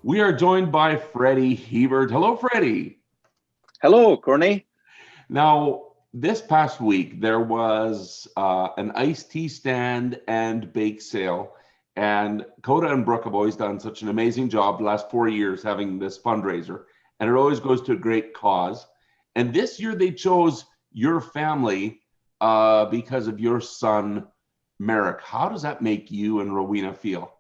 We are joined by Freddie Hiebert. Hello, Freddie. Hello, Corny. Now, this past week, there was an iced tea stand and bake sale. And Koda and Brooke have always done such an amazing job the last 4 years having this fundraiser. And it always goes to a great cause. And this year, they chose your family because of your son, Marek. How does that make you and Rowena feel?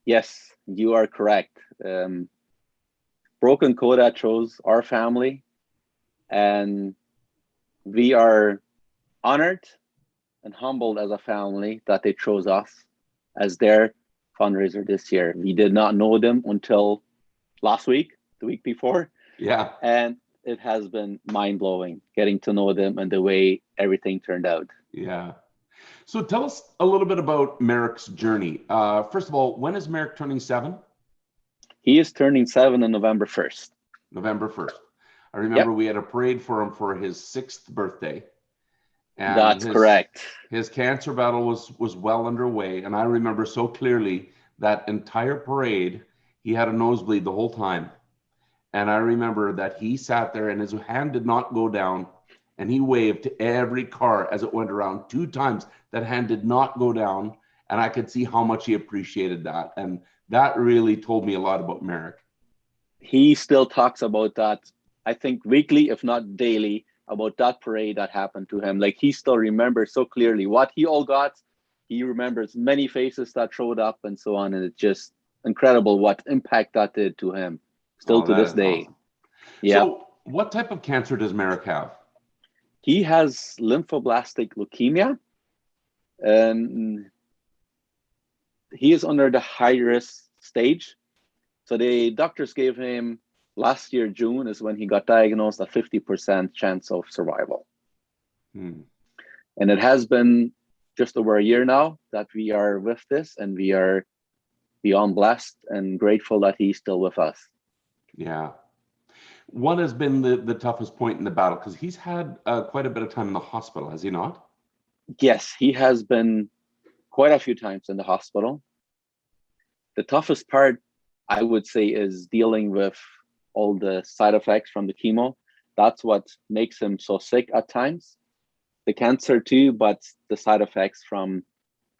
Yes, you are correct. Brooke and Koda chose our family, and we are honored and humbled as a family that they chose us as their fundraiser this year. We did not know them until last week, the week before, Yeah. and it has been mind-blowing getting to know them and the way everything turned out. Yeah. So tell us a little bit about Marek's journey. First of all, when is Marek turning 7? He is turning 7 on November 1st. November 1st. I Yep, remember we had a parade for him for his 6th birthday, and that's correct. his cancer battle was well underway. And I remember so clearly that entire parade, he had a nosebleed the whole time. And I remember that he sat there and his hand did not go down, and he waved to every car as it went around 2 times. That hand did not go down, and I could see how much he appreciated that. And that really told me a lot about Marek. He still talks about that, I think weekly, if not daily, about that parade that happened to him. Like, he still remembers so clearly what he all got. He remembers many faces that showed up and so on. And it's just incredible what impact that did to him still Oh, to that this is day. awesome. Yep. So, what type of cancer does Marek have? He has lymphoblastic leukemia, and he is under the high risk stage. So the doctors gave him last year, June, is when he got diagnosed, a 50% chance of survival. Hmm. And it has been just over a year now that we are with this, and we are beyond blessed and grateful that he's still with us. Yeah. What has been the toughest point in the battle? Because he's had quite a bit of time in the hospital, has he not? Yes, he has been quite a few times in the hospital. The toughest part, I would say, is dealing with all the side effects from the chemo. That's what makes him so sick at times. The cancer too, but the side effects from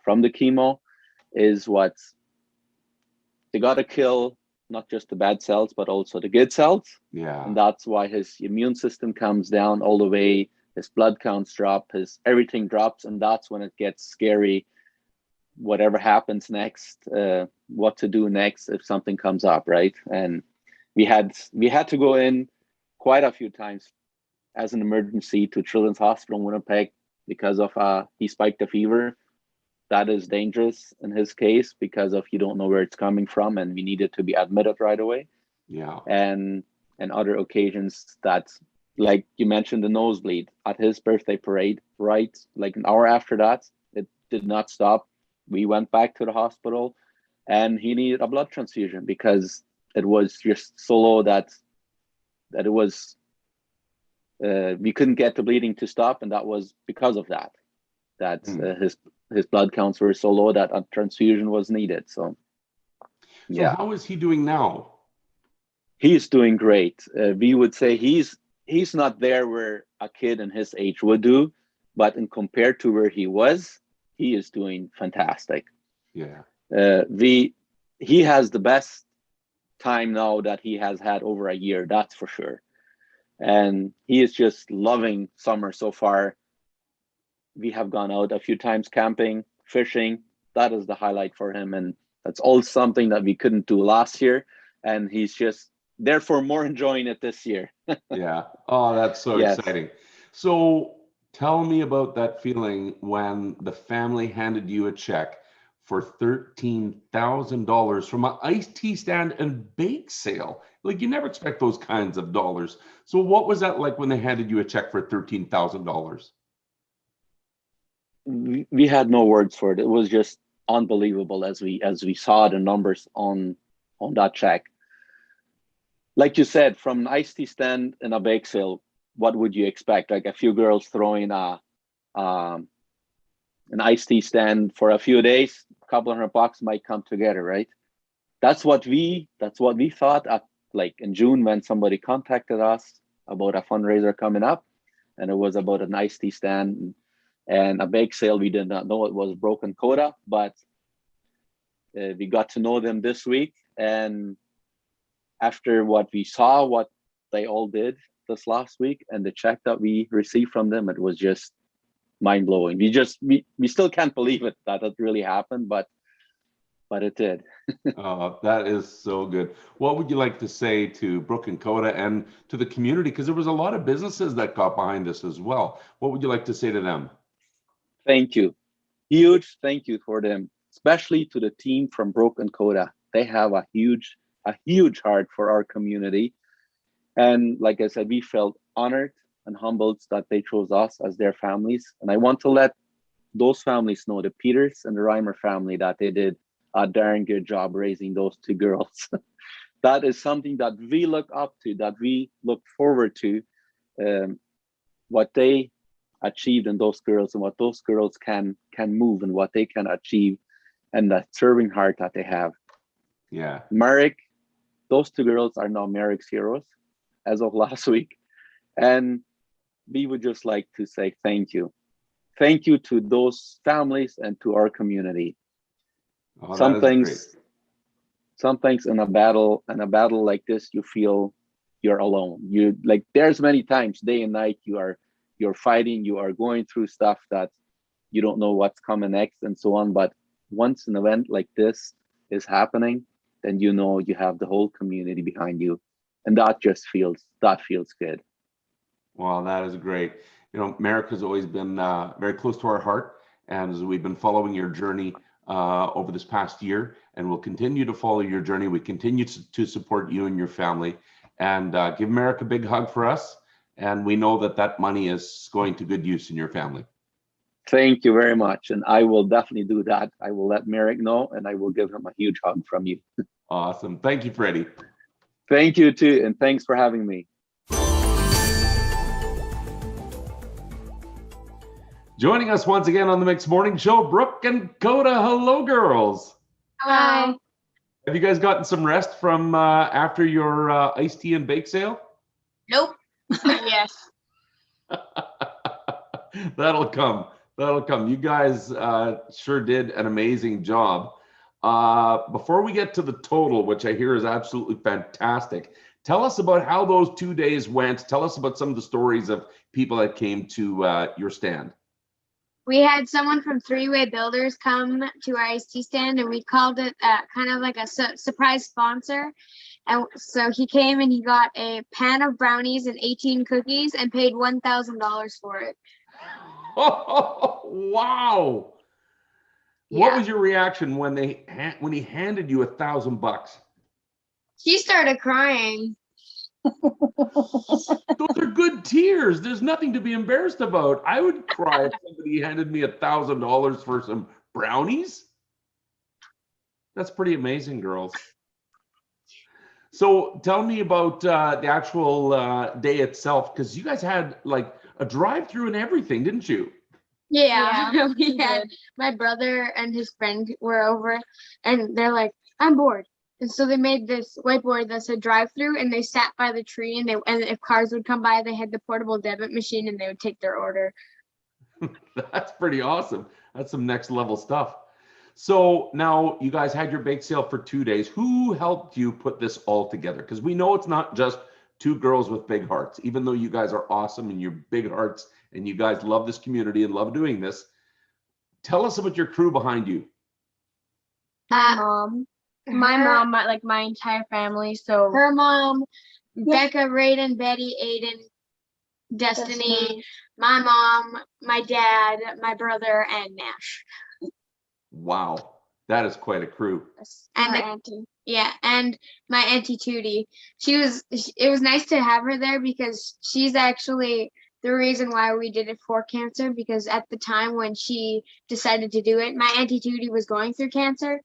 the chemo is what they got to kill, not just the bad cells, but also the good cells. Yeah. And that's why his immune system comes down all the way. His blood counts drop, his everything drops. And that's when it gets scary. Whatever happens next, what to do next if something comes up, right? And we had to go in quite a few times as an emergency to Children's Hospital in Winnipeg because of he spiked a fever. That is dangerous in his case because of you don't know where it's coming from, and we needed to be admitted right away. Yeah. And other occasions that, like you mentioned, the nosebleed at his birthday parade, right? Like an hour after that, it did not stop. We went back to the hospital, and he needed a blood transfusion because it was just so low that it was we couldn't get the bleeding to stop, and that was because of that. That Hmm. his blood counts were so low that a transfusion was needed. So So, yeah, how is he doing now? he's doing great. We would say he's not there where a kid in his age would do, but in compared to where he was, he is doing fantastic. Yeah. We He has the best time now that he has had over a year, that's for sure. And he is just loving summer so far. We have gone out a few times camping, fishing. That is the highlight for him, and that's all something that we couldn't do last year. And he's just therefore more enjoying it this year. Yeah. Oh, that's so Yes. exciting. So, tell me about that feeling when the family handed you a check for $13,000 from an iced tea stand and bake sale. Like, you never expect those kinds of dollars. So, what was that like when they handed you a check for $13,000? We had no words for it. It was just unbelievable as we saw the numbers on that check. Like you said, from an iced tea stand and a bake sale, what would you expect? Like a few girls throwing um, an iced tea stand for a few days, a couple $100 might come together, right? that's what we thought at, like, in June, when somebody contacted us about a fundraiser coming up, and it was about an iced tea stand and a bake sale. We did not know it was Brooke and Koda, but we got to know them this week. And after what we saw, what they all did this last week, and the check that we received from them, it was just mind blowing. We still can't believe it that it really happened, but it did. That is so good. What would you like to say to Brooke and Koda and to the community? Because there was a lot of businesses that got behind this as well. What would you like to say to them? Thank you. Huge thank you for them, especially to the team from Brooke and Koda. They have a huge heart for our community. And like I said, we felt honored and humbled that they chose us as their families. And I want to let those families know, the Peters and the Reimer family, that they did a darn good job raising those two girls. That is something that we look up to, that we look forward to, what they achieved in those girls and what those girls can move and what they can achieve, and that serving heart that they have. Yeah. Marek, those two girls are now Marek's heroes as of last week. And we would just like to say thank you. Thank you to those families and to our community. Oh, some things in a battle like this, you feel you're alone. You, like, there's many times day and night you're fighting, you are going through stuff that you don't know what's coming next and so on. But once an event like this is happening, then you know you have the whole community behind you, and that feels good. Well, that is great. You know, Marek has always been very close to our heart, and as we've been following your journey over this past year, and we'll continue to follow your journey. We continue to support you and your family, and give Marek a big hug for us. And we know that money is going to good use in your family. Thank you very much, and I will definitely do that. I will let Marek know, and I will give him a huge hug from you. Awesome. Thank you, Freddie. Thank you too, and thanks for having me. Joining us once again on the Mixed Morning Show, Brooke and Koda. Hello, girls. Hi. Have you guys gotten some rest from after your iced tea and bake sale? Nope. Yes. That'll come. You guys sure did an amazing job. Before we get to the total, which I hear is absolutely fantastic, tell us about how those 2 days went. Tell us about some of the stories of people that came to your stand. We had someone from Three-Way Builders come to our iced tea stand, and we called it kind of like a surprise sponsor. And so he came and he got a pan of brownies and 18 cookies and paid $1,000 for it. Oh, wow. Yeah. What was your reaction when he handed you $1,000? He started crying. Those are good tears. There's nothing to be embarrassed about. I would cry if somebody handed me $1,000 for some brownies. That's pretty amazing, girls. So tell me about the actual day itself, because you guys had like a drive-through and everything, didn't you? Yeah. We had my brother and his friend were over, and they're like, I'm bored. And so they made this whiteboard that said drive-through, and they sat by the tree, and if cars would come by, they had the portable debit machine, and they would take their order. That's pretty awesome. That's some next level stuff. So now you guys had your bake sale for 2 days. Who helped you put this all together? Because we know it's not just two girls with big hearts, even though you guys are awesome and you're big hearts and you guys love this community and love doing this. Tell us about your crew behind you. My mom, my entire family. So her mom, Becca, Raiden, Betty, Aiden, Destiny, my mom, my dad, my brother, and Nash. Wow, that is quite a crew. And my auntie. Yeah, and my auntie Tootie. It was nice to have her there because she's actually the reason why we did it for cancer, because at the time when she decided to do it, my auntie Tootie was going through cancer.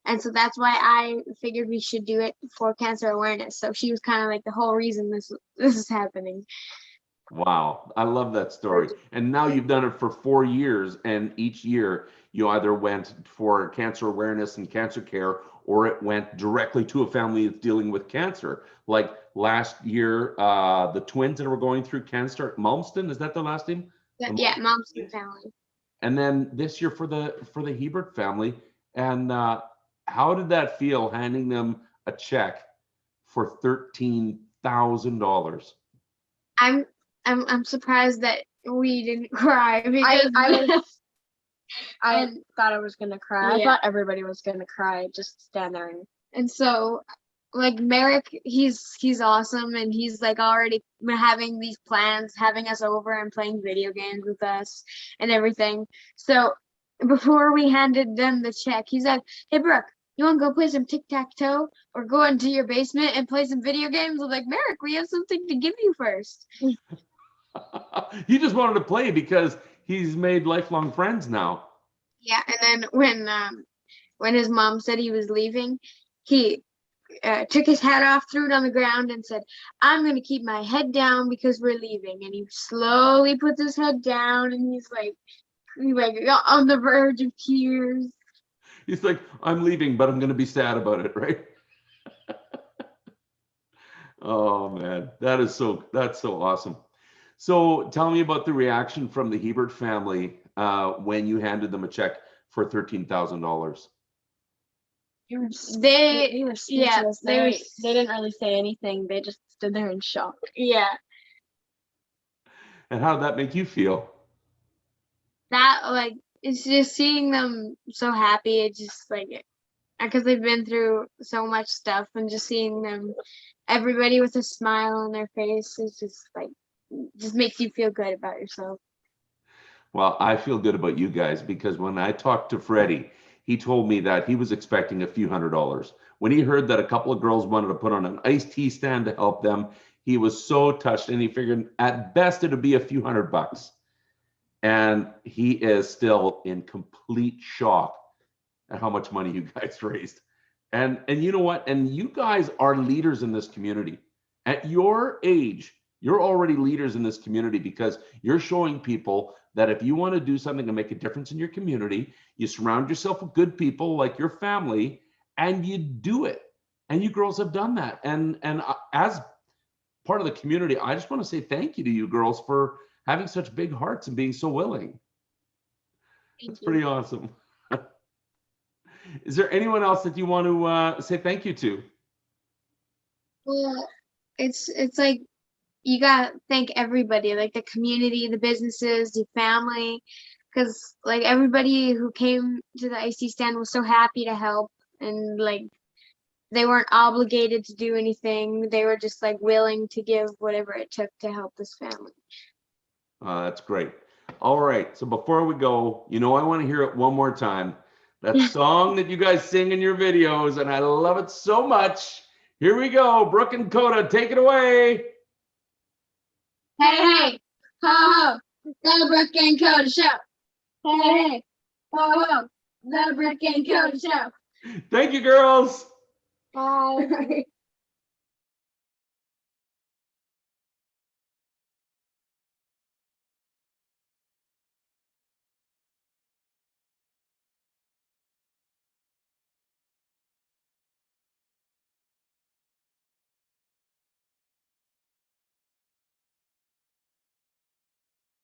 And so that's why I figured we should do it for cancer awareness. So she was kind of like the whole reason this is happening. Wow, I love that story. And now you've done it for 4 years, and each year you either went for cancer awareness and cancer care, or it went directly to a family that's dealing with cancer. Like last year, the twins that were going through cancer at Malmston, is that the last name? Yeah, mom's family. And then this year for the Hiebert family. And how did that feel, handing them a check for $13,000? I'm surprised that we didn't cry because I thought I was gonna cry. Yeah. I thought everybody was gonna cry. Just stand there and so like Marek, he's awesome, and he's like already been having these plans, having us over and playing video games with us and everything. So before we handed them the check, he's like, "Hey Brooke, you want to go play some tic-tac-toe or go into your basement and play some video games?" I'm like, "Marek, we have something to give you first." He just wanted to play because he's made lifelong friends now. Yeah, and then when his mom said he was leaving, he took his hat off, threw it on the ground, and said, "I'm gonna keep my head down because we're leaving." And he slowly puts his head down, and he's like on the verge of tears. He's like, "I'm leaving, but I'm going to be sad about it," right? Oh man, that's so awesome. So tell me about the reaction from the Hiebert family when you handed them a check for $13,000. They were Yeah, speechless. they They didn't really say anything. They just stood there in shock. Yeah, And how did that make you feel? that like it's just seeing them so happy. It just like because they've been through so much stuff, and just seeing them, everybody with a smile on their face, is just like just makes you feel good about yourself. Well, I feel good about you guys because when I talked to Freddie, he told me that he was expecting a few $100s. When he heard that a couple of girls wanted to put on an iced tea stand to help them, he was so touched, and he figured at best it'd be a few $100. And he is still in complete shock at how much money you guys raised. And you know what? And you guys are leaders in this community. At your age, you're already leaders in this community because you're showing people that if you want to do something to make a difference in your community, you surround yourself with good people like your family, and you do it. And you girls have done that. And as part of the community, I just want to say thank you to you girls for having such big hearts and being so willing. It's pretty awesome. Is there anyone else that you want to say thank you to? Well, it's like you gotta thank everybody, like the community, the businesses, the family, because like everybody who came to the IC stand was so happy to help, and like they weren't obligated to do anything. They were just like willing to give whatever it took to help this family. That's great. All right. So before we go, I want to hear it one more time. That song that you guys sing in your videos, and I love it so much. Here we go. Brooke and Koda, take it away. Hey, hey, ho, ho, the Brooke and Koda show. Hey, hey, ho, ho, the Brooke and Koda show. Thank you, girls. Bye.